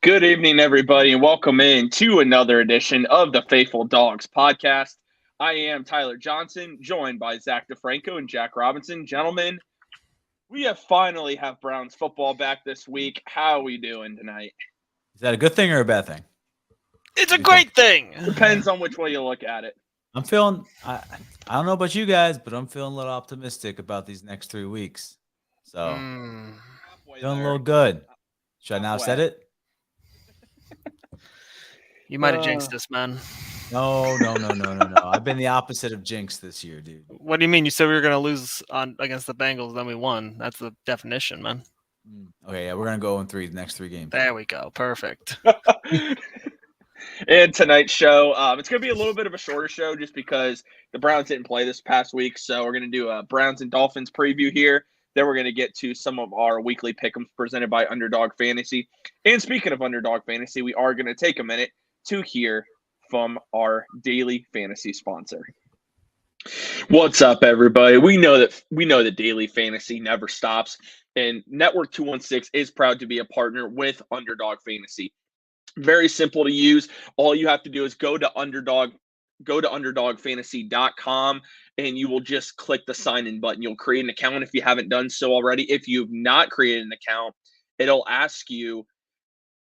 Good evening, everybody, and welcome in to another edition of the Faithful Dogs podcast. I am Tyler Johnson, joined by Zach DeFranco and Jack Robinson. Gentlemen, we have finally have Browns football back this week. How are we doing tonight? Is that a good thing or a bad thing? It's a great thing. Depends on which way you look at it. I'm feeling, I don't know about you guys, but I'm feeling a little optimistic about these next 3 weeks. So, feeling a little good. Should I now said it? You might have jinxed us, man. No. I've been the opposite of jinx this year, dude. What do you mean? You said we were going to lose against the Bengals, then we won. That's the definition, man. Okay, yeah, we're going to go 0-3 the next 3 games. There we go. Perfect. And tonight's show, it's going to be a little bit of a shorter show just because the Browns didn't play this past week. So we're going to do a Browns and Dolphins preview here. Then we're going to get to some of our weekly pick'ems presented by Underdog Fantasy. And speaking of Underdog Fantasy, we are going to take a minute to hear from our daily fantasy sponsor. What's up, everybody? We know that daily fantasy never stops, and Network 216 is proud to be a partner with Underdog Fantasy. Very simple to use. All you have to do is go to underdogfantasy.com, and you will just click the sign in button. You'll create an account if you haven't done so already. If you've not created an account, it'll ask you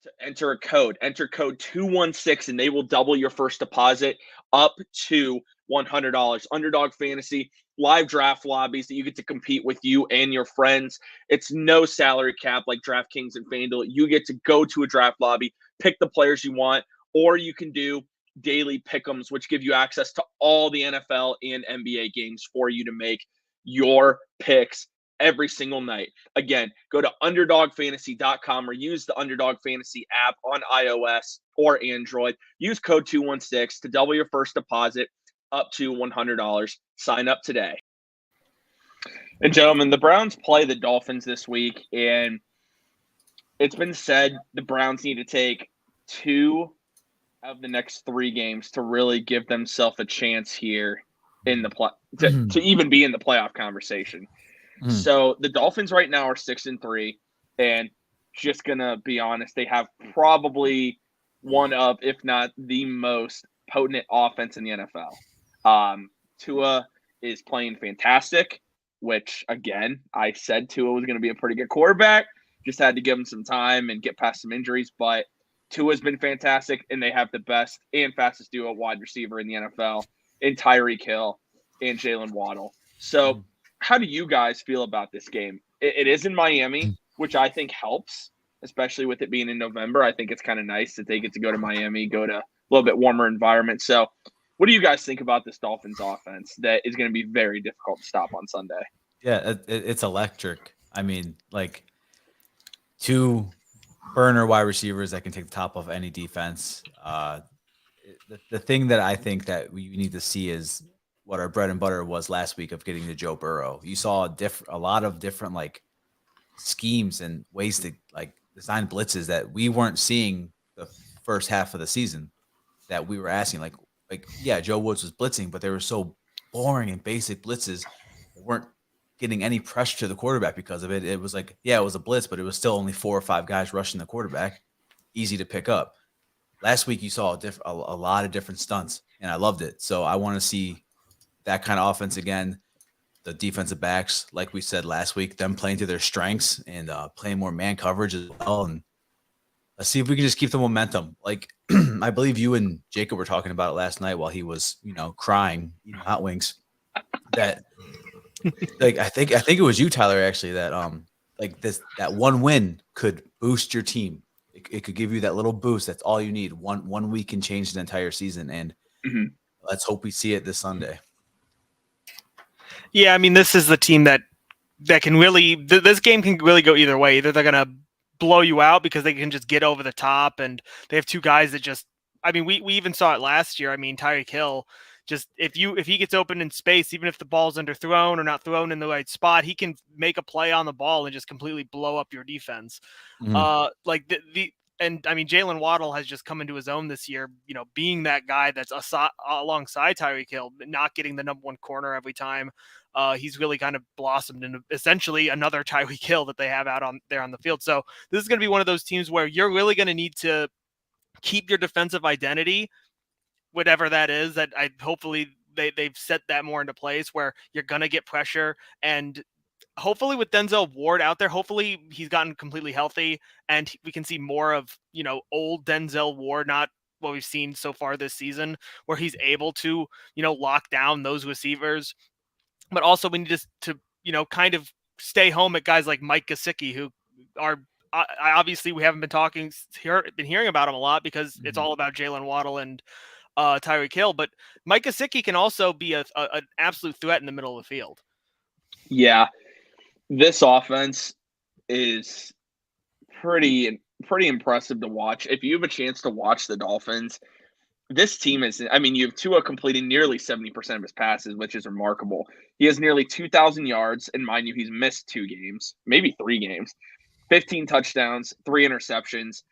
to enter a code. Enter code 216, and they will double your first deposit up to $100. Underdog Fantasy, live draft lobbies that you get to compete with you and your friends. It's no salary cap like DraftKings and FanDuel. You get to go to a draft lobby, pick the players you want, or you can do daily pick'ems, which give you access to all the NFL and NBA games for you to make your picks every single night. Again, go to underdogfantasy.com or use the Underdog Fantasy app on iOS or Android. Use code 216 to double your first deposit up to $100. Sign up today. And gentlemen, the Browns play the Dolphins this week, and it's been said the Browns need to take 2 of the next 3 games to really give themselves a chance here in the to even be in the playoff conversation. So the Dolphins right now are 6-3, and just gonna be honest, they have probably one of, if not the most potent offense in the NFL. Tua is playing fantastic, which again, I said Tua was going to be a pretty good quarterback. Just had to give him some time and get past some injuries, but Tua's been fantastic, and they have the best and fastest duo wide receiver in the NFL in Tyreek Hill and Jalen Waddle. So how do you guys feel about this game? It is in Miami, which I think helps, especially with it being in November. I think it's kind of nice that they get to go to Miami, go to a little bit warmer environment. So what do you guys think about this Dolphins offense that is going to be very difficult to stop on Sunday? Yeah, it's electric. I mean, like 2 burner wide receivers that can take the top off any defense. The thing that I think that we need to see is what our bread and butter was last week of getting to Joe Burrow. You saw a lot of different like schemes and ways to like design blitzes that we weren't seeing the first half of the season that we were asking. Like yeah, Joe Woods was blitzing, but they were so boring and basic blitzes. They weren't getting any pressure to the quarterback because of it. It was like, yeah, it was a blitz, but it was still only 4 or 5 guys rushing the quarterback. Easy to pick up. Last week you saw a lot of different stunts, and I loved it. So I want to see that kind of offense again. The defensive backs, like we said last week, them playing to their strengths and playing more man coverage as well. And let's see if we can just keep the momentum. Like I believe you and Jacob were talking about it last night while he was, crying, eating hot wings. That like I think it was you, Tyler, actually, that that one win could boost your team. It could give you that little boost. That's all you need. One week can change the entire season, and let's hope we see it this Sunday. Yeah, I mean, this is the team that can really this game can really go either way. Either they're gonna blow you out because they can just get over the top, and they have 2 guys that just. I mean, we even saw it last year. I mean, Tyreek Hill. Just if he gets open in space, even if the ball's underthrown or not thrown in the right spot, he can make a play on the ball and just completely blow up your defense. Like the and I mean, Jalen Waddle has just come into his own this year, being that guy that's alongside Tyreek Hill, not getting the number one corner every time. He's really kind of blossomed into essentially another Tyreek Hill that they have out on the field. So this is going to be one of those teams where you're really going to need to keep your defensive identity, whatever that is. That hopefully they've set that more into place where you're going to get pressure, and hopefully with Denzel Ward out there, hopefully he's gotten completely healthy and we can see more of, old Denzel Ward, not what we've seen so far this season, where he's able to, lock down those receivers. But also we need to kind of stay home at guys like Mike Gesicki, who are obviously we haven't been hearing about him a lot because it's all about Jalen Waddle and Tyreek Hill. But Mike Gesicki can also be an absolute threat in the middle of the field. Yeah. This offense is pretty impressive to watch. If you have a chance to watch the Dolphins, this team is, you have Tua completing nearly 70% of his passes, which is remarkable. He has nearly 2,000 yards, and mind you, he's missed 2 games, maybe 3 games, 15 touchdowns, 3 interceptions.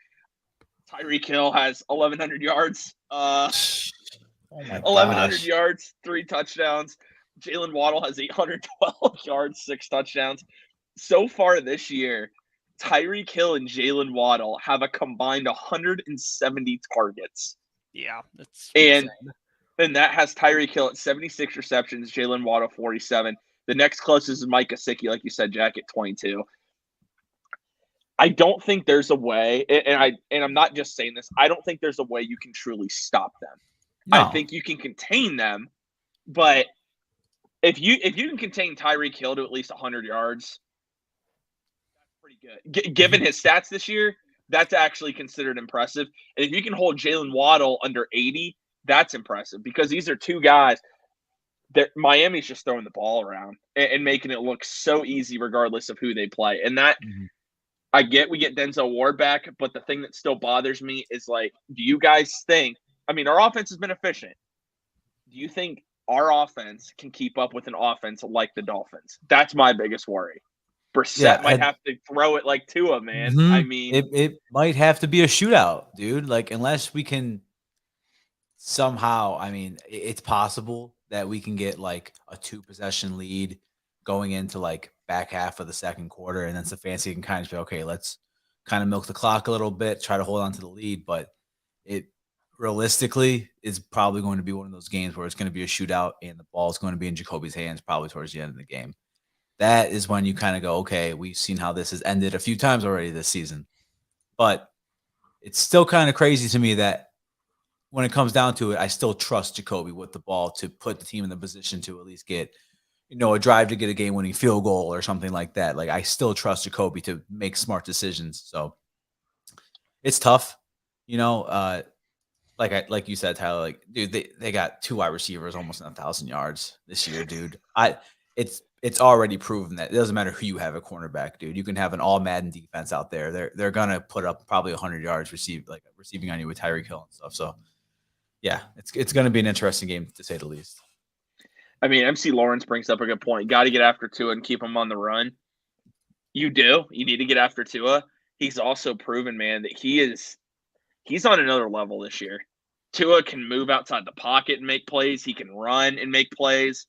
Tyreek Hill has 1,100 yards, 1,100 yards, 3 touchdowns. Jalen Waddle has 812 yards, 6 touchdowns. So far this year, Tyreek Hill and Jalen Waddle have a combined 170 targets. Yeah, that's insane. And that has Tyreek Hill at 76 receptions, Jalen Waddle 47. The next closest is Mike Gesicki, like you said, Jack, at 22. I don't think there's a way, and I'm not just saying this, I don't think there's a way you can truly stop them. No. I think you can contain them, but if you can contain Tyreek Hill to at least 100 yards, that's pretty good. Given his stats this year, that's actually considered impressive. And if you can hold Jalen Waddle under 80, that's impressive because these are 2 guys that Miami's just throwing the ball around and making it look so easy regardless of who they play. And that we get Denzel Ward back, but the thing that still bothers me is, do you guys think – our offense has been efficient. Do you think our offense can keep up with an offense like the Dolphins? That's my biggest worry. Brissett might have to throw it like Tua, man. It might have to be a shootout, dude. Unless we can somehow, it's possible that we can get a 2-possession lead going into back half of the second quarter, and then Stefanski can kind of say, okay, let's kind of milk the clock a little bit, try to hold on to the lead. But it realistically is probably going to be one of those games where it's going to be a shootout and the ball is going to be in Jacoby's hands probably towards the end of the game. That is when you kind of go, okay, we've seen how this has ended a few times already this season. But it's still kind of crazy to me that when it comes down to it, I still trust Jacoby with the ball to put the team in the position to at least get, a drive to get a game-winning field goal or something like that. I still trust Jacoby to make smart decisions. So it's tough, like you said, Tyler, dude, they got 2 wide receivers, almost 1,000 yards this year, dude. It's already proven that it doesn't matter who you have at cornerback, dude. You can have an all Madden defense out there. They're gonna put up probably 100 yards receiving on you with Tyreek Hill and stuff. So yeah, it's gonna be an interesting game to say the least. MC Lawrence brings up a good point. Got to get after Tua and keep him on the run. You do. You need to get after Tua. He's also proven, man, that he's on another level this year. Tua can move outside the pocket and make plays. He can run and make plays.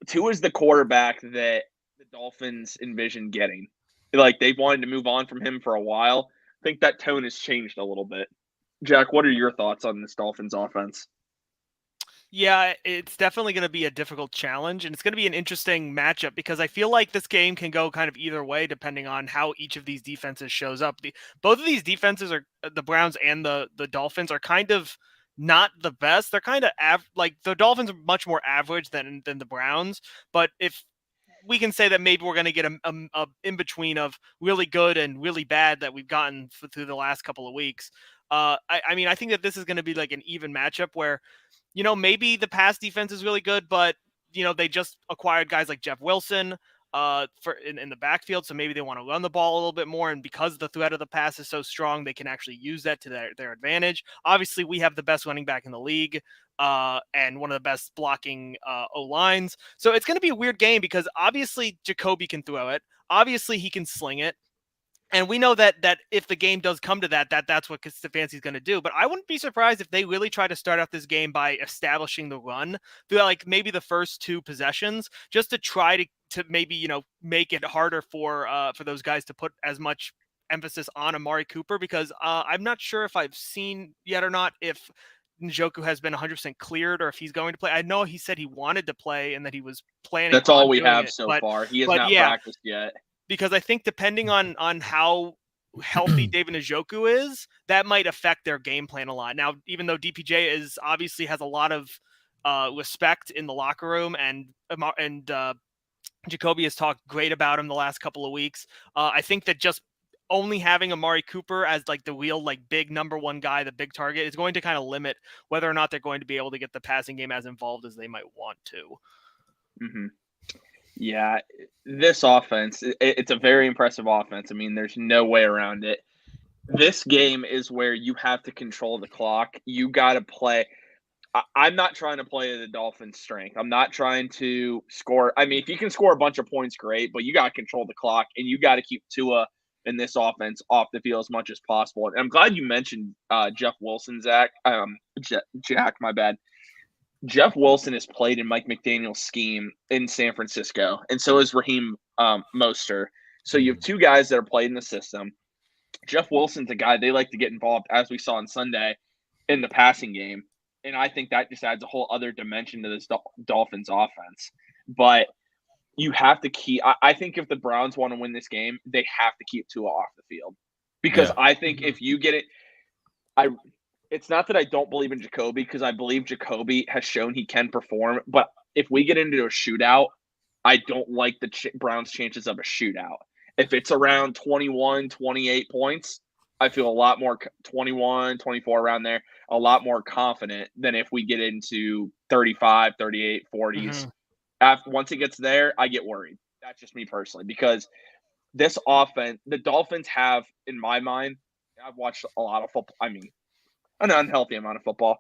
Tua is the quarterback that the Dolphins envision getting. They've wanted to move on from him for a while. I think that tone has changed a little bit. Jack, what are your thoughts on this Dolphins offense? Yeah, it's definitely going to be a difficult challenge, and it's going to be an interesting matchup because I feel like this game can go kind of either way depending on how each of these defenses shows up. Both of these defenses, are the Browns and the Dolphins, are kind of not the best. They're kind of the Dolphins are much more average than the Browns, but if we can say that maybe we're going to get a in between of really good and really bad that we've gotten through the last couple of weeks. I think that this is going to be an even matchup where, maybe the pass defense is really good, but, they just acquired guys like Jeff Wilson in the backfield. So maybe they want to run the ball a little bit more. And because the threat of the pass is so strong, they can actually use that to their advantage. Obviously, we have the best running back in the league and one of the best blocking O-lines. So it's going to be a weird game because obviously Jacoby can throw it. Obviously, he can sling it. And we know that if the game does come to that's what Stefanski's going to do. But I wouldn't be surprised if they really try to start out this game by establishing the run through like maybe the first 2 possessions, just to try to maybe make it harder for those guys to put as much emphasis on Amari Cooper, because I'm not sure if I've seen yet or not if Njoku has been 100% cleared or if he's going to play. I know he said he wanted to play and that he was planning. That's all on we doing have it, so far. He has but not yeah, practiced yet. because I think depending on how healthy David Njoku is, that might affect their game plan a lot. Now, even though DPJ is obviously has a lot of respect in the locker room, and Jacoby has talked great about him the last couple of weeks, I think that just only having Amari Cooper as like the real like big number 1 guy, the big target, is going to kind of limit whether or not they're going to be able to get the passing game as involved as they might want to. Mm-hmm. Yeah, this offense, it's a very impressive offense. I mean, there's no way around it. This game is where you have to control the clock. You got to play. I'm not trying to play the Dolphins' strength. I'm not trying to score. I mean, if you can score a bunch of points, great, but you got to control the clock, and you got to keep Tua in this offense off the field as much as possible. And I'm glad you mentioned Jeff Wilson, Zach. Jack, my bad. Jeff Wilson has played in Mike McDaniel's scheme in San Francisco, and so is Raheem Mostert. So you have 2 guys that are played in the system. Jeff Wilson's a guy they like to get involved, as we saw on Sunday, in the passing game. And I think that just adds a whole other dimension to this Dolphins offense. But you have to keep – I think if the Browns want to win this game, they have to keep Tua off the field. Because I think if you get it – it's not that I don't believe in Jacoby, because I believe Jacoby has shown he can perform. But if we get into a shootout, I don't like the Browns' chances of a shootout. If it's around 21, 28 points, I feel a lot more 21, 24 around there, a lot more confident than if we get into 35, 38, 40s. Once it gets there, I get worried. That's just me personally, because this offense, the Dolphins have, in my mind, I've watched a lot of football. I mean, an unhealthy amount of football.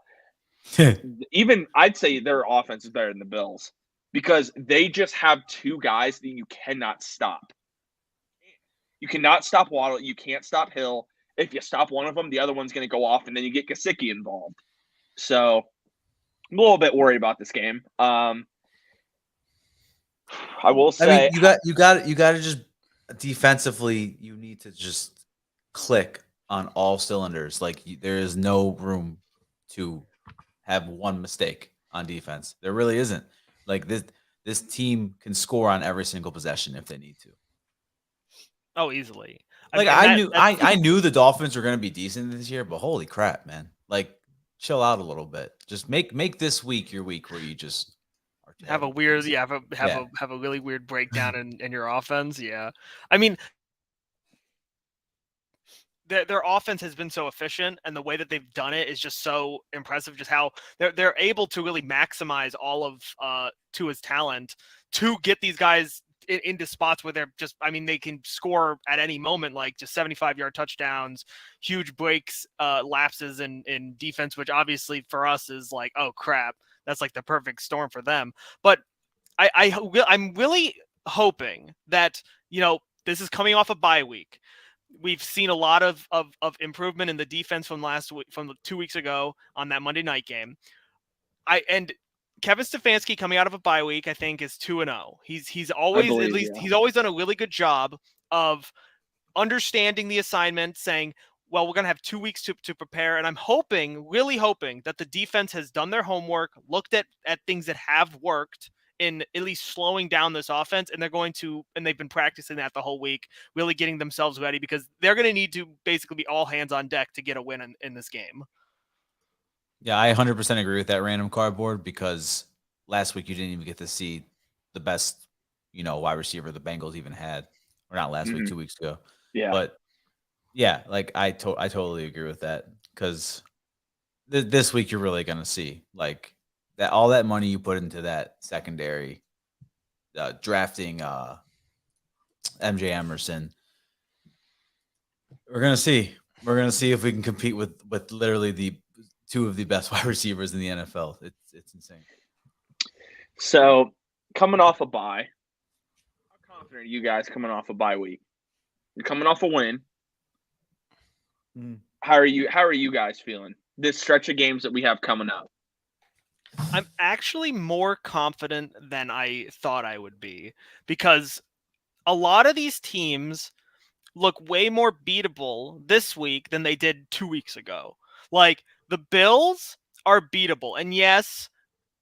Even I'd say their offense is better than the Bills, because they just have 2 guys that you cannot stop. You cannot stop Waddle. You can't stop Hill. If you stop one of them, the other one's going to go off, and then you get Gesicki involved. So I'm a little bit worried about this game. I will say, I mean, you got to just defensively, you need to just click on all cylinders. Like there is no room to have one mistake on defense. There really isn't. Like this team can score on every single possession if they need to. Oh, easily. Like I knew the Dolphins were going to be decent this year, but holy crap, man! Like chill out a little bit. Just make this week your week where you just have a weird, have a really weird breakdown in your offense. Yeah, I mean, their offense has been so efficient, and the way that they've done it is just so impressive. Just how they're able to really maximize all of Tua's talent to get these guys into spots where they're just, I mean, they can score at any moment, like just 75-yard touchdowns, huge breaks, lapses in defense, which obviously for us is like, oh crap, that's like the perfect storm for them. But I'm really hoping that, this is coming off a bye week. We've seen a lot of improvement in the defense from 2 weeks ago on that Monday night game. And Kevin Stefanski coming out of a bye week, I think, is 2-0. He's always he's always done a really good job of understanding the assignment, saying, well, we're going to have 2 weeks to prepare. And I'm really hoping that the defense has done their homework, looked at things that have worked in at least slowing down this offense. And they've been practicing that the whole week, really getting themselves ready, because they're going to need to basically be all hands on deck to get a win in this game. Yeah, I 100% agree with that random cardboard, because last week you didn't even get to see the best, wide receiver the Bengals even had. Or not last week, 2 weeks ago. Yeah. But yeah, like I totally agree with that, because this week you're really going to see like that all that money you put into that secondary, drafting MJ Emerson. We're going to see. We're going to see if we can compete with literally the 2 of the best wide receivers in the NFL. It's insane. So, coming off a bye, how confident are you guys coming off a bye week? You're coming off a win. How are you guys feeling this stretch of games that we have coming up? I'm actually more confident than I thought I would be, because a lot of these teams look way more beatable this week than they did 2 weeks ago. Like, the Bills are beatable. And yes,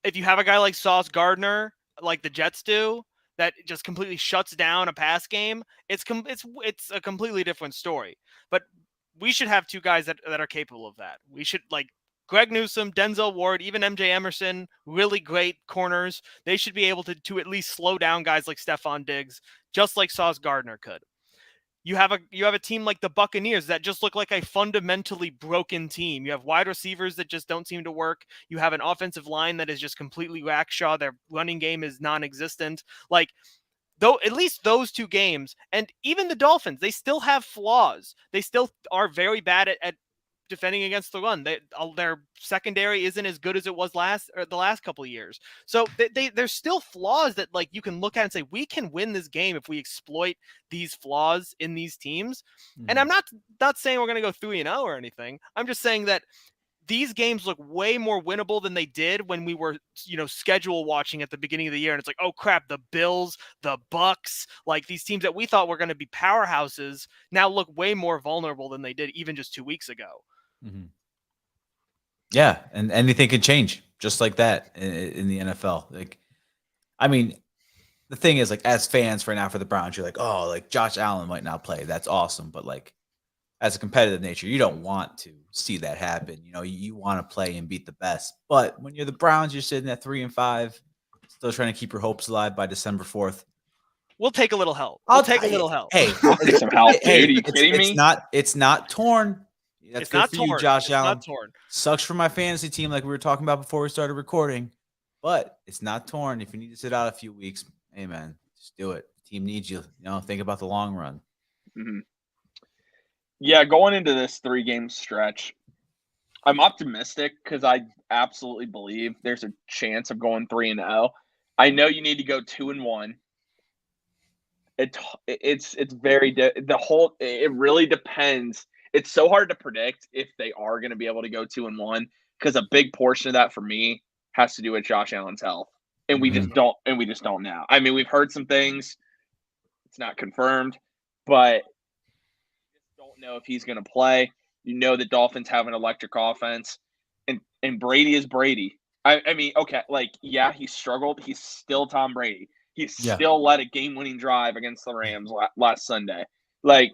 if you have a guy like Sauce Gardner, like the Jets do, that just completely shuts down a pass game, it's a completely different story. But we should have two guys that are capable of that. We should, like, Greg Newsome, Denzel Ward, even MJ Emerson, really great corners. They should be able to at least slow down guys like Stephon Diggs, just like Sauce Gardner could. You have a team like the Buccaneers that just look like a fundamentally broken team. You have wide receivers that just don't seem to work. You have an offensive line that is just completely rackshaw. Their running game is non-existent. Like, though, at least those two games, and even the Dolphins, they still have flaws. They still are very bad at defending against the run. Their secondary isn't as good as it was the last couple of years. So there's still flaws that, like, you can look at and say, we can win this game if we exploit these flaws in these teams. And I'm not saying we're going to go 3-0 or anything. I'm just saying that these games look way more winnable than they did when we were, schedule watching at the beginning of the year. And it's like, oh crap, the Bills, the Bucks, like, these teams that we thought were going to be powerhouses now look way more vulnerable than they did even just 2 weeks ago. Mm-hmm. Yeah, and anything can change just like that in the NFL. Like, I mean, the thing is, like, as fans right now for the Browns, you're like, oh, like, Josh Allen might not play. That's awesome. But, like, as a competitive nature, you don't want to see that happen. You want to play and beat the best. But when you're the Browns, you're sitting at 3-5, still trying to keep your hopes alive by December 4th. We'll take a little help. We'll take a little help. Hey, I'll take some help, dude. Are you kidding me? It's not torn. That's it's good not for torn. you, Josh Allen. Not torn. Sucks for my fantasy team, like we were talking about before we started recording. But it's not torn. If you need to sit out a few weeks, hey man, just do it. The team needs you. Think about the long run. Mm-hmm. Yeah, going into this 3-game stretch, I'm optimistic because I absolutely believe there's a chance of going 3-0. I know you need to go 2-1. It's very it really depends. It's so hard to predict if they are going to be able to go 2-1, because a big portion of that for me has to do with Josh Allen's health, and we just don't know. I mean, we've heard some things; it's not confirmed, but we just don't know if he's going to play. The Dolphins have an electric offense, and Brady is Brady. I mean, okay, like, yeah, he struggled. He's still Tom Brady. He still led a game-winning drive against the Rams last Sunday. Like,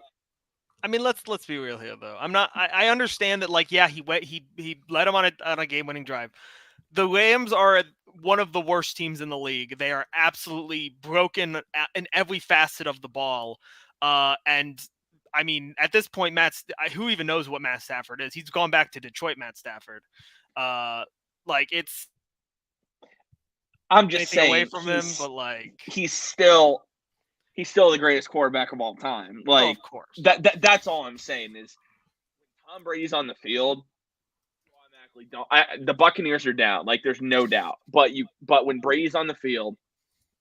I mean, let's be real here, though. I understand that, like, yeah, he led him on a game-winning drive. The Rams are one of the worst teams in the league. They are absolutely broken in every facet of the ball. And I mean, at this point, who even knows what Matt Stafford is? He's gone back to Detroit, Matt Stafford. I'm just saying, away from him, but, like, he's still the greatest quarterback of all time. Like, of course, that's all I'm saying is, when Tom Brady's on the field, you automatically don't. The Buccaneers are down, like, there's no doubt. But when Brady's on the field,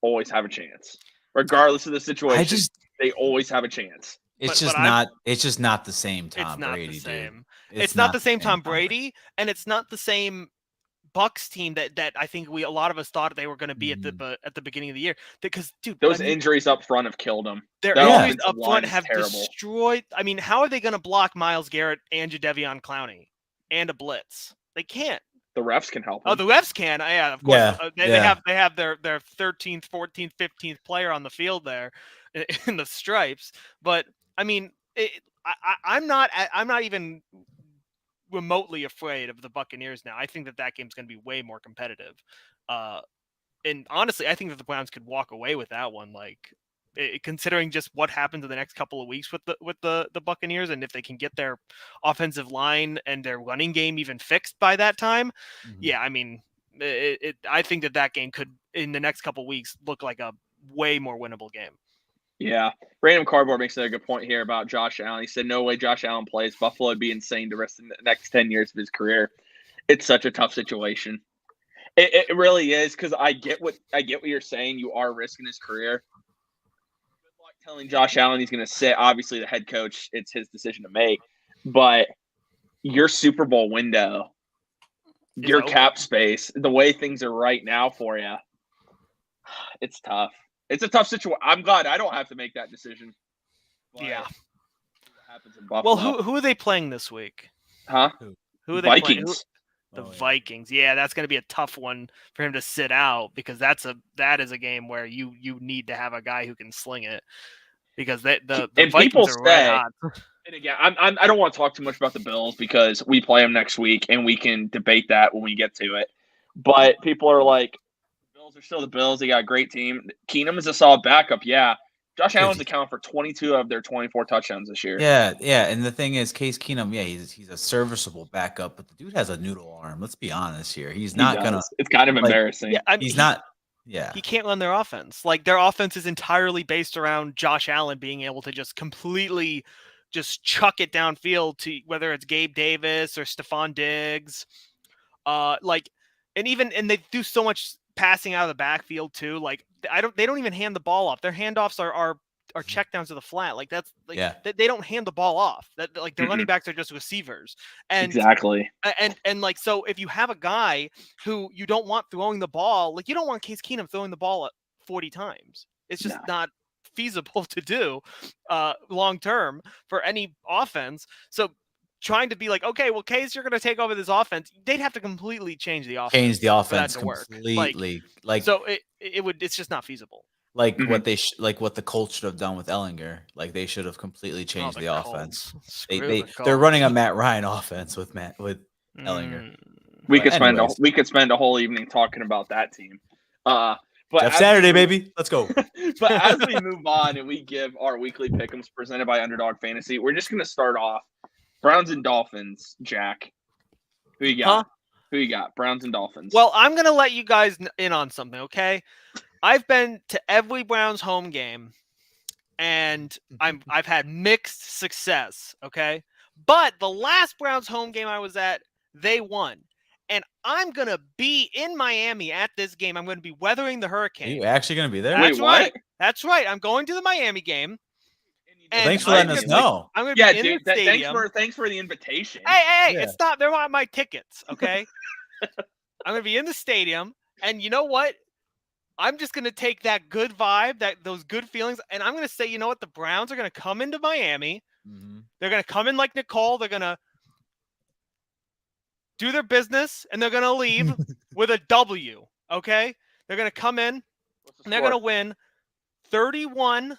always have a chance, regardless of the situation. They always have a chance. It's just not the same Tom Brady. It's not the same. Dude. It's not the same Tom Brady, and it's not the same Bucks team that I think a lot of us thought they were going to be at the beginning of the year, because, dude, those injuries up front have killed them. Their injuries up front have destroyed. I mean, how are they going to block Myles Garrett and Jadeveon Clowney and a blitz? They can't. The refs can help them. Oh, the refs can. Yeah, of course. Yeah. They have their 13th, 14th, 15th player on the field there in the stripes. But I mean, I'm not even remotely afraid of the Buccaneers now. I think that game's going to be way more competitive. And honestly, I think that the Browns could walk away with that one. Like, considering just what happens in the next couple of weeks with the Buccaneers, and if they can get their offensive line and their running game even fixed by that time, yeah, I mean, I think that game could, in the next couple of weeks, look like a way more winnable game. Yeah. Random Cardboard makes a good point here about Josh Allen. He said, no way Josh Allen plays. Buffalo would be insane to risk the next 10 years of his career. It's such a tough situation. It really is, because I get what you're saying. You are risking his career. Good luck telling Josh Allen he's going to sit. Obviously, the head coach, it's his decision to make. but your Super Bowl window, your cap space, the way things are right now for you, it's tough. It's a tough situation. I'm glad I don't have to make that decision. Yeah. What happens in Buffalo? Well, who are they playing this week? Huh? Who are they Vikings. playing? The Vikings. Yeah, that's going to be a tough one for him to sit out because that is a game where you need to have a guy who can sling it because the Vikings are red hot. And again, I don't want to talk too much about the Bills because we play them next week and we can debate that when we get to it. But people are like, the Bills are still the Bills. They got a great team. Keenum is a solid backup. Yeah. Josh Allen's accounted for 22 of their 24 touchdowns this year. Yeah. And the thing is, Case Keenum, he's a serviceable backup, but the dude has a noodle arm. Let's be honest here. He's not gonna. It's kind of embarrassing. Yeah, he's not. Yeah, he can't run their offense. Like their offense is entirely based around Josh Allen being able to just completely just chuck it downfield to whether it's Gabe Davis or Stephon Diggs. And they do so much passing out of the backfield too. Like they don't even hand the ball off. Their handoffs are checkdowns to the flat. Like that's like they don't hand the ball off. That like their running backs are just receivers. And exactly. And like so if you have a guy who you don't want throwing the ball, like you don't want Case Keenum throwing the ball 40 times. It's just not feasible to do long term for any offense. So trying to be like, okay, well, Case, you're going to take over this offense. They'd have to completely change the offense. Change the offense to completely. Like so it's just not feasible. Like what what the Colts should have done with Ellinger. Like they should have completely changed the offense. They're running a Matt Ryan offense with Ellinger. We could spend a whole evening talking about that team. But Jeff Saturday, baby. Let's go. But as we move on and we give our weekly pick'ems presented by Underdog Fantasy, we're just going to start off Browns and Dolphins. Jack, who you got? Who you got? Browns and Dolphins. Well, I'm going to let you guys in on something, okay? I've been to every Browns home game, and I've had mixed success, okay? But the last Browns home game I was at, they won. And I'm going to be in Miami at this game. I'm going to be weathering the hurricane. Are you actually going to be there? That's right. That's right. I'm going to the Miami game. Thanks for letting us know. I'm going to be in the stadium. Thanks for the invitation. Hey, it's not. They're not my tickets, okay? I'm going to be in the stadium. And you know what? I'm just going to take that good vibe, those good feelings, and I'm going to say, you know what? The Browns are going to come into Miami. Mm-hmm. They're going to come in like Nicole. They're going to do their business, and they're going to leave with a W, okay? They're going to come in, and they're going to win 31-26.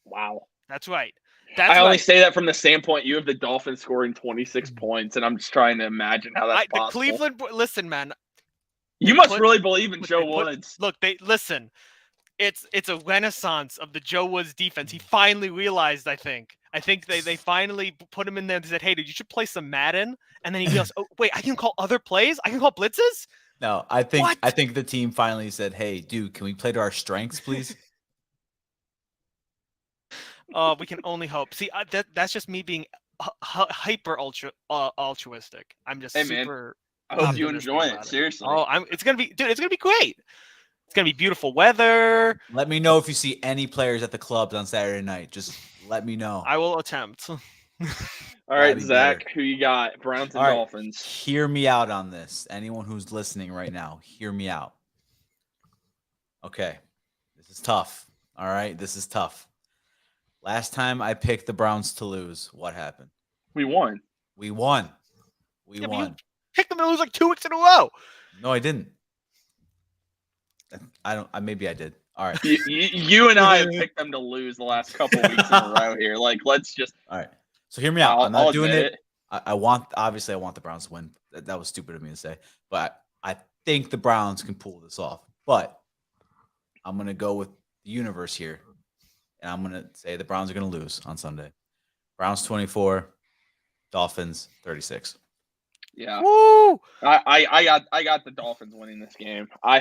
Wow. That's right. I only say that from the standpoint you have the Dolphins scoring 26 points, and I'm just trying to imagine how that's possible. Cleveland, listen, man. You must really believe in Joe Woods. Look, listen. It's a renaissance of the Joe Woods defense. He finally realized, I think they finally put him in there and said, hey, dude, you should play some Madden. And then he goes, oh, wait, I can call other plays? I can call blitzes? No, I think the team finally said, hey, dude, can we play to our strengths, please? We can only hope. See, that's just me being hyper altruistic. I'm just super. Man, I hope you enjoy it. Seriously. Oh, it's gonna be great. It's gonna be beautiful weather. Let me know if you see any players at the clubs on Saturday night. Just let me know. I will attempt. All right, Zach, who you got? Browns and Dolphins. Hear me out on this. Anyone who's listening right now, hear me out. Okay, this is tough. All right, this is tough. Last time I picked the Browns to lose, what happened? We won. We won. You picked them to lose like 2 weeks in a row. No, I didn't. Maybe I did. All right. You and I have picked them to lose the last couple weeks in a row here. Like, let's just. All right. So hear me out. I'm not doing it. I want the Browns to win. That was stupid of me to say, but I think the Browns can pull this off. But I'm gonna go with the universe here. And I'm going to say the Browns are going to lose on Sunday. Browns 24, Dolphins 36. Yeah. Woo! I got the Dolphins winning this game. I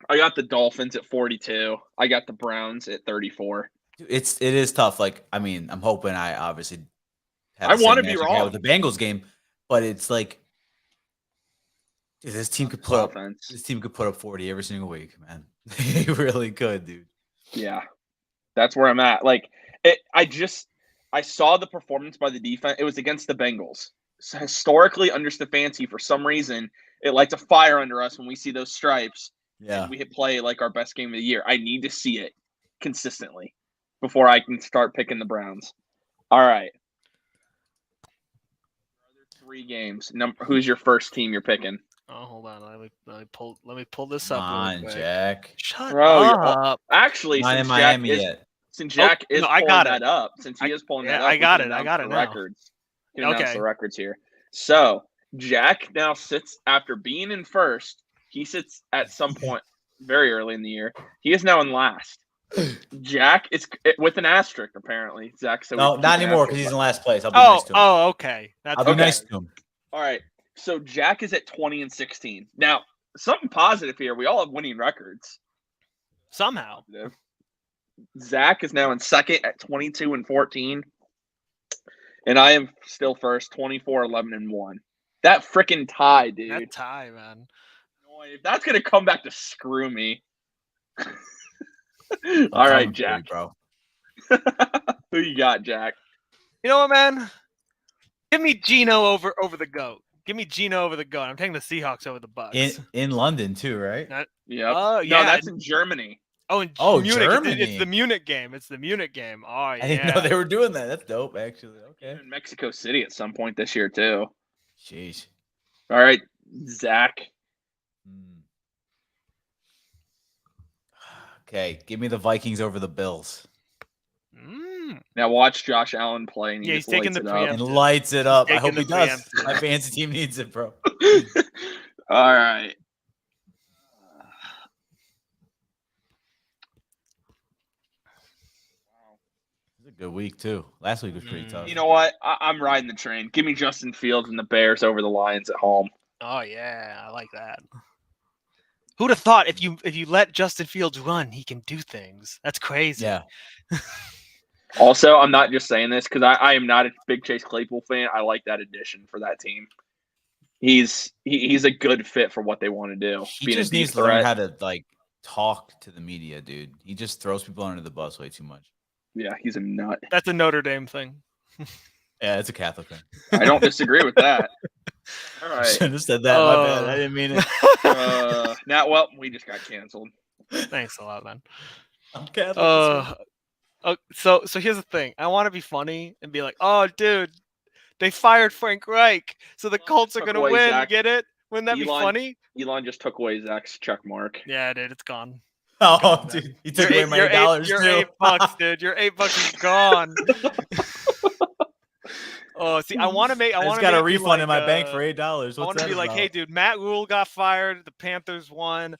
got the Dolphins at 42. I got the Browns at 34. It is tough. Like, I mean, I'm hoping I obviously have I want to be wrong with the Bengals game, but it's like, dude, this team could put up 40 every single week, man. They really could, dude. Yeah. That's where I'm at. Like, I saw the performance by the defense. It was against the Bengals. So historically, under Stefanski, for some reason, it lights a fire under us when we see those stripes. Yeah. And we hit play like our best game of the year. I need to see it consistently before I can start picking the Browns. All right. 3 games. Who's your first team you're picking? Oh, hold on. Let me pull this Come up. on, Jack. Shut Bro, up. Actually, Not in since Miami Jack is yet. Since Jack is I pulling got that it. up, since he is pulling that up, I got we it. can I got it announce the now. records. We can announce Okay. the records here. So Jack now sits after being in first. He sits at some point very early in the year. He is now in last. Jack is with an asterisk apparently. Zach, so No, not anymore because he's in last place. I'll be Oh, nice to him. oh, okay. I'll be okay. nice to him. All right. So Jack is at 20-16. Now, something positive here. We all have winning records. Somehow. Zach is now in second at 22-14. And I am still first, 24-11-1. That freaking tie, dude. That tie, man. If that's gonna come back to screw me. All right, Jack. You, bro. Who you got, Jack? You know what, man? Give me Geno over the GOAT. Give me Geno over the GOAT. I'm taking the Seahawks over the Bucks. In London too, right? Yep. Yeah. No, that's in Germany. Oh, Munich. Germany. It's the Munich game. It's the Munich game. Oh, yeah. I didn't know they were doing that. That's dope, actually. Okay. In Mexico City at some point this year too. Jeez. All right, Zach. Okay, give me the Vikings over the Bills. Now watch Josh Allen play. And he's taking the and lights it up. I hope he does. preemptive. My fantasy team needs it, bro. All right. It was a good week too. Last week was pretty tough. You know what? I'm riding the train. Give me Justin Fields and the Bears over the Lions at home. Oh yeah, I like that. Who'd have thought if you let Justin Fields run, he can do things? That's crazy. Yeah. Also, I'm not just saying this because I am not a big Chase Claypool fan. I like that addition for that team. He's a good fit for what they want to do. He just needs to learn how to talk to the media, dude. He just throws people under the bus way too much. Yeah, he's a nut. That's a Notre Dame thing. Yeah, it's a Catholic thing. I don't disagree with that. All right. Should have said that. My bad. I didn't mean it. Well, we just got canceled. Thanks a lot, man. I'm Catholic. So here's the thing. I want to be funny and be like, oh, dude, they fired Frank Reich, so the Colts are gonna win. Zach. Get it? Wouldn't that be funny? Elon just took away Zach's check mark. Yeah, dude, it's gone. Oh, dude, he took away my $8 Your too. $8, dude. Your $8 is gone. Oh, see, I want to make. I just got a refund in my bank for $8. What's I want to be like, hey, dude, Matt Rule got fired. The Panthers won.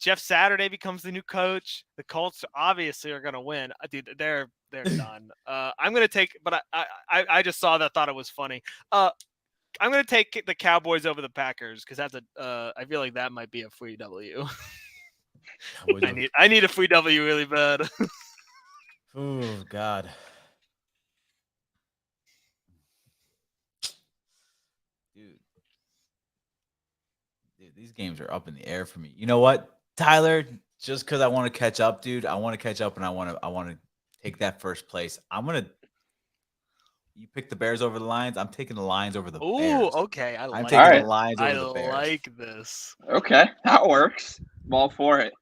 Jeff Saturday becomes the new coach. The Colts obviously are gonna win. Dude, they're done. I'm gonna take, but I just saw that, thought it was funny. I'm gonna take the Cowboys over the Packers because that's I feel like that might be a free W. I need a free W really bad. Oh God. Dude, these games are up in the air for me. You know what, Tyler? Just because I want to catch up, dude. I want to catch up, and I want to take that first place. You pick the Bears over the Lions. I'm taking the Lions over the Bears. Ooh, okay. I'm taking the Lions over the Bears. I like this. Okay, that works. I'm all for it.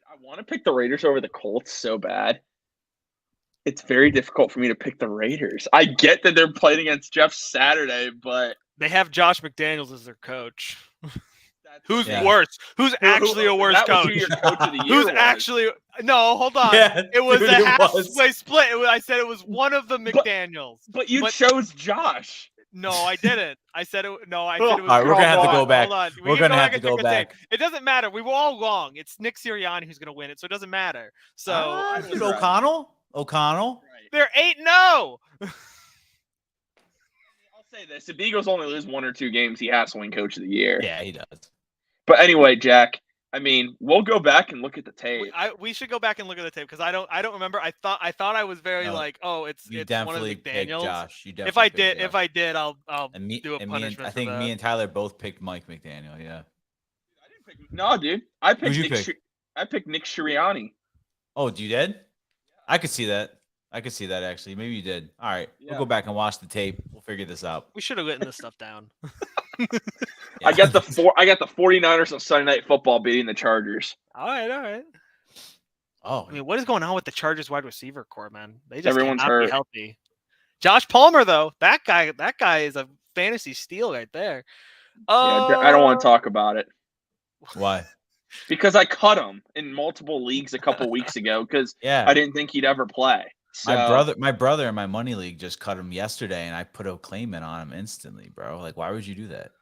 I want to pick the Raiders over the Colts so bad. It's very difficult for me to pick the Raiders. I get that they're playing against Jeff Saturday, but they have Josh McDaniels as their coach. Who's worse? Who's actually a worse coach? Your coach of the year Who's actually no? Hold on. Yeah, it was dude, a halfway split. I said it was one of the McDaniels. But you chose Josh. No, I didn't. I said it. No, I said it was. All right, we're gonna have to go back. Hold on. We're gonna have to go back. It doesn't matter. We were all wrong. It's Nick Sirianni who's gonna win it, so it doesn't matter. So dude, O'Connell. Right. They're 8-0. I'll say this: if Eagles only lose 1 or 2 games, he has to win Coach of the Year. Yeah, he does. But anyway, Jack, I mean, we'll go back and look at the tape. We should go back and look at the tape because I don't remember. I thought I was very it's one of the McDaniels. Josh. You If I did, I'll do a punishment. I think me and Tyler both picked Mike McDaniel. Yeah. I didn't pick. No, dude. I picked Who'd you pick? I picked Nick Sirianni. Oh, you did? I could see that. I could see that actually. Maybe you did. All right. We'll Yeah. go back and watch the tape. We'll figure this out. We should have written this stuff down. I got the 49ers on Sunday Night Football beating the Chargers. All right. Oh, I mean, what is going on with the Chargers wide receiver core, man? They just Everyone's cannot be hurt. healthy. Josh Palmer, though, that guy is a fantasy steal right there. Yeah, I don't want to talk about it why? because I cut him in multiple leagues a couple weeks ago because Yeah. I didn't think he'd ever play. So, My brother in my money league just cut him yesterday, and I put a claim in on him instantly, bro. Like, why would you do that?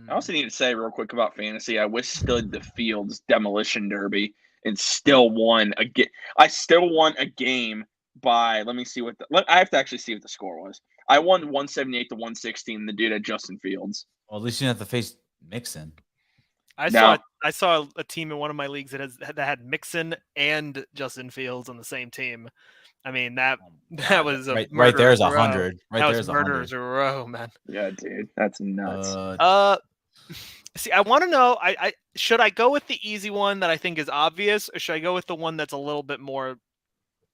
I also need to say real quick about fantasy. I withstood the Fields demolition derby and still won a game. I still won a game by. Let me see what I have to actually see what the score was. I won 178 to 116. The dude had Justin Fields. Well, at least you didn't have to face Mixon. I saw a team in one of my leagues that had Mixon and Justin Fields on the same team. I mean that was a right there's 100. Right that there's was murderers in a row, man. Yeah, dude, that's nuts. See, I want to know. I should I go with the easy one that I think is obvious, or should I go with the one that's a little bit more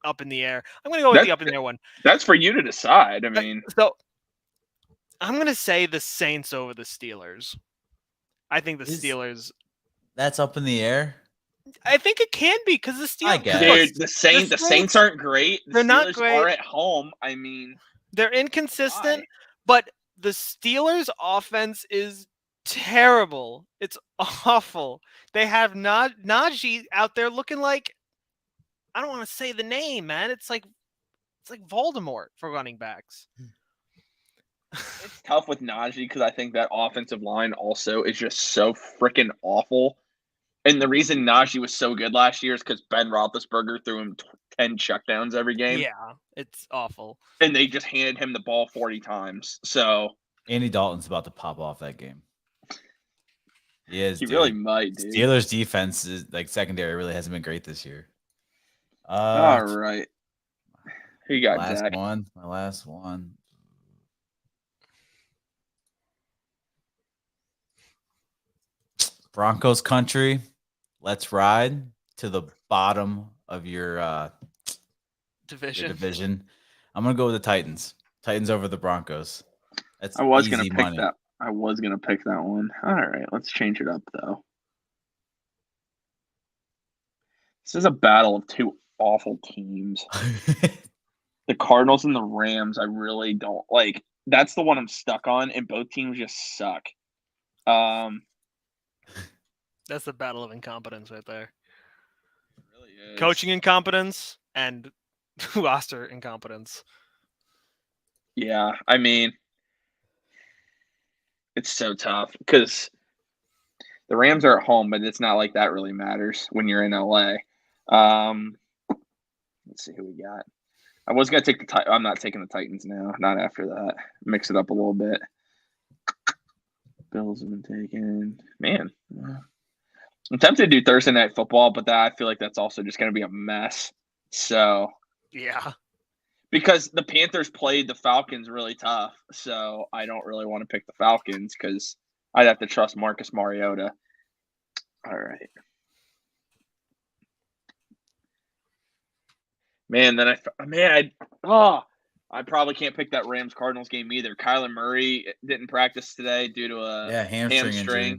up in the air? I'm going to go with the up in the air one. That's for you to decide. I mean, so I'm going to say the Saints over the Steelers. I think the Steelers. That's up in the air. I think it can be because the Steelers. Dude, the Saints aren't great. They're not great. Are at home. I mean, they're inconsistent, but the Steelers' offense is terrible. It's awful. They have Najee out there looking like, I don't want to say the name, man. It's like Voldemort for running backs. It's tough with Najee because I think that offensive line also is just so freaking awful. And the reason Najee was so good last year is because Ben Roethlisberger threw him 10 checkdowns every game. Yeah, it's awful. And they just handed him the ball 40 times. So Andy Dalton's about to pop off that game. He is. He really might, dude. Steelers defense is secondary really hasn't been great this year. All right. Who you got, Jack? My last one. Broncos country. Let's ride to the bottom of your division. I'm gonna go with the Titans. Titans over the Broncos. That's I was gonna pick that. I was gonna pick that one. All right, let's change it up though. This is a battle of two awful teams. The Cardinals and the Rams. I really don't like. That's the one I'm stuck on, and both teams just suck. That's the battle of incompetence right there. It really is. Coaching incompetence and roster incompetence. Yeah, I mean, it's so tough because the Rams are at home, but it's not like that really matters when you're in LA. Let's see who we got. I was gonna take the I'm not taking the Titans now. Not after that. Mix it up a little bit. Bills have been taken. Man, I'm tempted to do Thursday Night Football, but I feel like that's also just gonna be a mess. So yeah, because the Panthers played the Falcons really tough, so I don't really want to pick the Falcons because I'd have to trust Marcus Mariota. All right. Man, then I probably can't pick that Rams Cardinals game either. Kyler Murray didn't practice today due to a hamstring,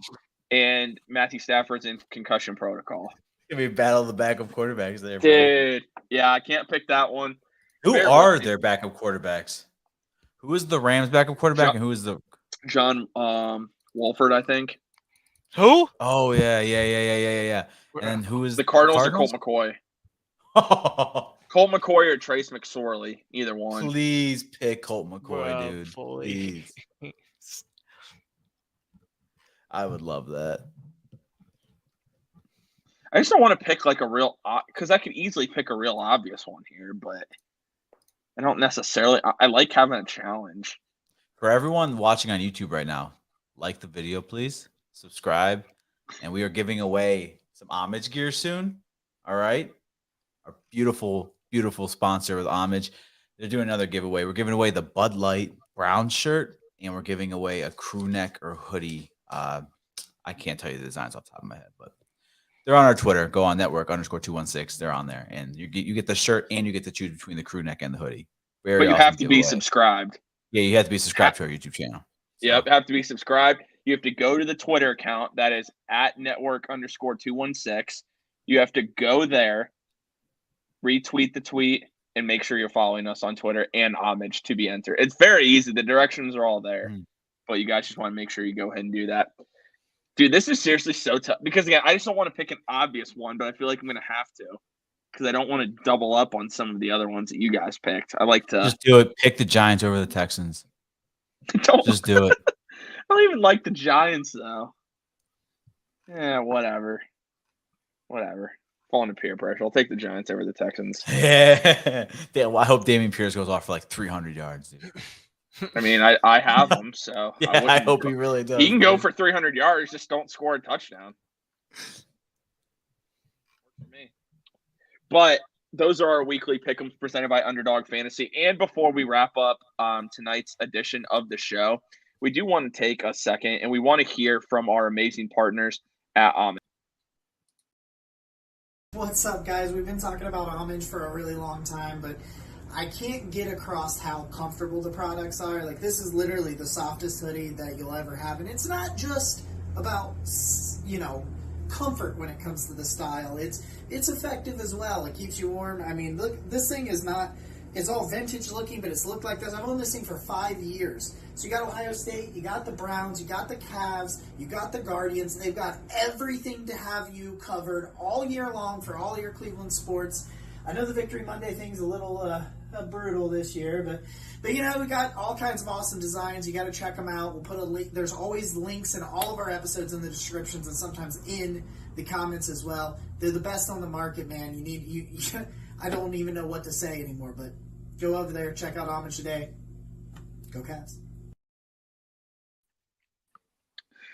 and Matthew Stafford's in concussion protocol. Can we battle the backup quarterbacks there, dude? Yeah, I can't pick that one. Who are their backup quarterbacks? Who is the Rams backup quarterback, and who is the John Wolford? I think. Who? Oh yeah. And who is the Cardinals? Or Colt McCoy? Colt McCoy or Trace McSorley, either one. Please pick Colt McCoy, dude. Please. I would love that. I just don't want to pick like a real because I could easily pick a real obvious one here, but I don't necessarily. I like having a challenge. For everyone watching on YouTube right now, like the video, please. Subscribe, and we are giving away some Homage gear soon. All right, our beautiful sponsor with Homage. They're doing another giveaway. We're giving away the Bud Light brown shirt, and we're giving away a crew neck or hoodie. I can't tell you the designs off the top of my head, but They're on our Twitter. Go on network_216. They're on there, and you get the shirt and you get to choose between the crew neck and the hoodie. Very but you awesome have to be giveaway. subscribed. Yeah, you have to be subscribed to our YouTube channel. So. Yep, have to be subscribed. You have to go to the Twitter account that is at network_216. You have to go there, retweet the tweet, and make sure you're following us on Twitter and Homage to be entered. It's very easy. The directions are all there. But you guys just want to make sure you go ahead and do that. Dude, this is seriously so tough. Because, again, I just don't want to pick an obvious one, but I feel like I'm going to have to. Because I don't want to double up on some of the other ones that you guys picked. I like to... Just do it. Pick the Giants over the Texans. Just do it. I don't even like the Giants, though. Yeah, whatever. Falling to peer pressure. I'll take the Giants over the Texans. Yeah. Well, I hope Dameon Pierce goes off for like 300 yards, dude. I mean, I have him, so yeah, I hope he really does. He can go for 300 yards, just don't score a touchdown. But those are our weekly pick'ems presented by Underdog Fantasy. And before we wrap up tonight's edition of the show, we do want to take a second and we want to hear from our amazing partners at Homage. What's up, guys? We've been talking about Homage for a really long time, but I can't get across how comfortable the products are. Like, this is literally the softest hoodie that you'll ever have. And it's not just about, comfort when it comes to the style. It's effective as well. It keeps you warm. I mean, look, this thing is not, it's all vintage looking, but it's looked like this. I've owned this thing for 5 years. So you got Ohio State, you got the Browns, you got the Cavs, you got the Guardians. They've got everything to have you covered all year long for all your Cleveland sports. I know the Victory Monday thing's a little brutal this year, but we got all kinds of awesome designs. You got to check them out. We'll put a link. There's always links in all of our episodes in the descriptions and sometimes in the comments as well. They're the best on the market, man. I don't even know what to say anymore, but go over there, check out Homage today. Go Cavs.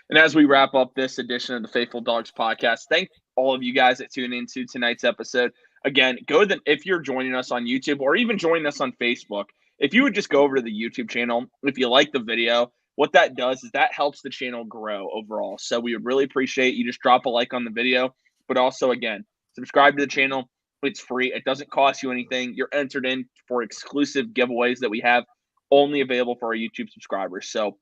And as we wrap up this edition of the Faithful Dogs podcast, thank all of you guys that tuned into tonight's episode. Again, if you're joining us on YouTube or even joining us on Facebook, if you would just go over to the YouTube channel, if you like the video, what that does is that helps the channel grow overall. So we would really appreciate you just drop a like on the video, but also, again, subscribe to the channel. It's free. It doesn't cost you anything. You're entered in for exclusive giveaways that we have only available for our YouTube subscribers. So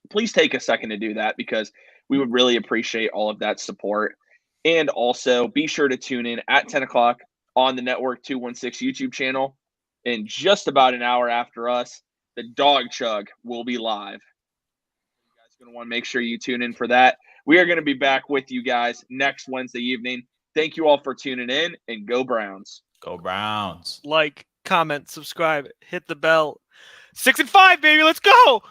please take a second to do that because we would really appreciate all of that support. And also be sure to tune in at 10 o'clock on the Network 216 YouTube channel. And just about an hour after us, the Dog Chug will be live. You guys are going to want to make sure you tune in for that. We are going to be back with you guys next Wednesday evening. Thank you all for tuning in, and go Browns. Go Browns. Like, comment, subscribe, hit the bell. 6-5, baby. Let's go.